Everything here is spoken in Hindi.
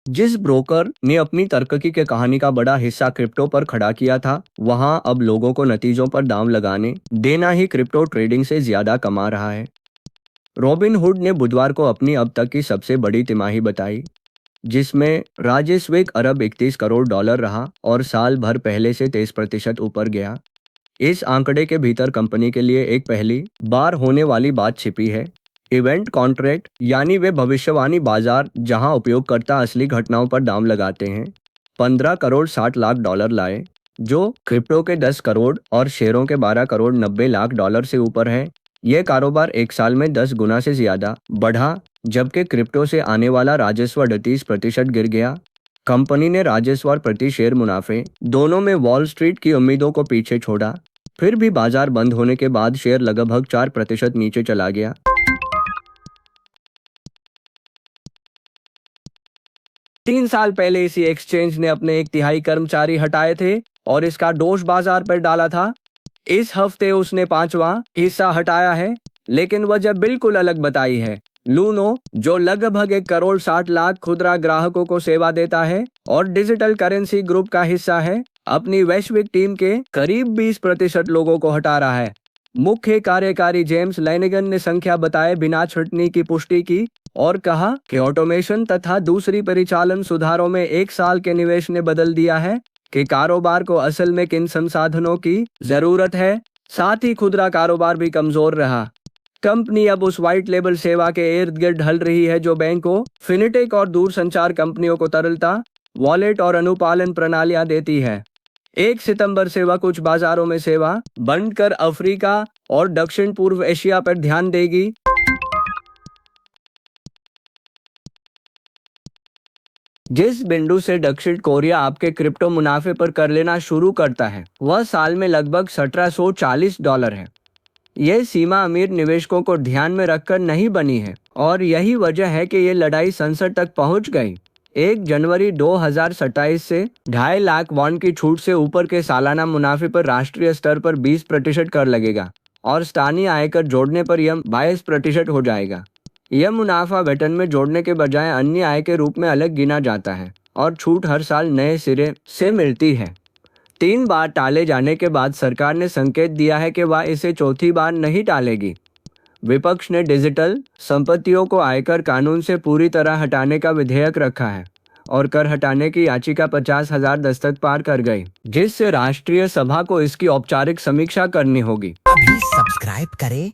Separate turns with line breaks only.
जिस ब्रोकर ने अपनी तरक्की के कहानी का बड़ा हिस्सा क्रिप्टो पर खड़ा किया था, वहां अब लोगों को नतीजों पर दाम लगाने देना ही क्रिप्टो ट्रेडिंग से ज्यादा कमा रहा है। रॉबिन हुड ने बुधवार को अपनी अब तक की सबसे बड़ी तिमाही बताई, जिसमें राजस्व 1 अरब 31 करोड़ डॉलर रहा और साल भर पहले से 23% ऊपर गया। इस आंकड़े के भीतर कंपनी के लिए एक पहली बार होने वाली बात छिपी है। इवेंट कॉन्ट्रैक्ट यानी वे भविष्यवाणी बाजार जहां उपयोगकर्ता असली घटनाओं पर दाम लगाते हैं, 15 करोड़ 60 लाख डॉलर लाए, जो क्रिप्टो के 10 करोड़ और शेयरों के 12 करोड़ 90 लाख डॉलर से ऊपर है। यह कारोबार एक साल में 10 गुना से ज्यादा बढ़ा, जबकि क्रिप्टो से आने वाला राजस्व 38% गिर गया। कंपनी ने राजस्व और प्रति शेयर मुनाफे दोनों में वॉल स्ट्रीट की उम्मीदों को पीछे छोड़ा। फिर भी बाजार बंद होने के बाद शेयर लगभग 4% नीचे चला गया। 3 साल पहले इसी एक्सचेंज ने अपने 1/3 कर्मचारी हटाए थे और इसका दोष बाजार पर डाला था। इस हफ्ते उसने 5वां हिस्सा हटाया है, लेकिन वजह बिल्कुल अलग बताई है। लूनो, जो लगभग 1 करोड़ 60 लाख खुदरा ग्राहकों को सेवा देता है और डिजिटल करेंसी ग्रुप का हिस्सा है, अपनी वैश्विक टीम के करीब 20% लोगों को हटा रहा है। मुख्य कार्यकारी जेम्स लैनिगन ने संख्या बताए बिना छुटनी की पुष्टि की और कहा कि ऑटोमेशन तथा दूसरी परिचालन सुधारों में 1 साल के निवेश ने बदल दिया है कि कारोबार को असल में किन संसाधनों की जरूरत है। साथ ही खुदरा कारोबार भी कमजोर रहा। कंपनी अब उस व्हाइट लेबल सेवा के इर्द गिर्द ढल रही है जो बैंकों, फिनिटेक और दूरसंचार कंपनियों को तरलता, वॉलेट और अनुपालन प्रणालियां देती है। 1 सितंबर से वह कुछ बाजारों में सेवा बंद कर अफ्रीका और दक्षिण पूर्व एशिया पर ध्यान देगी। जिस बिंदु से दक्षिण कोरिया आपके क्रिप्टो मुनाफे पर कर लेना शुरू करता है, वह साल में लगभग $1740 है। यह सीमा अमीर निवेशकों को ध्यान में रखकर नहीं बनी है और यही वजह है कि ये लड़ाई संसद तक पहुंच गई। 1 जनवरी 2027 से 2.5 लाख वॉन की छूट से ऊपर के सालाना मुनाफे पर राष्ट्रीय स्तर पर 20% कर लगेगा और स्थानीय आयकर जोड़ने पर यह 22% हो जाएगा। यह मुनाफा वेतन में जोड़ने के बजाय अन्य आय के रूप में अलग गिना जाता है और छूट हर साल नए सिरे से मिलती है। 3 बार टाले जाने के बाद सरकार ने संकेत दिया है कि वह इसे चौथी बार नहीं टालेगी। विपक्ष ने डिजिटल संपत्तियों को आयकर कानून से पूरी तरह हटाने का विधेयक रखा है और कर हटाने की याचिका 50,000 दस्तक पार कर गई, जिससे राष्ट्रीय सभा को इसकी औपचारिक समीक्षा करनी होगी।
अभी सब्सक्राइब करें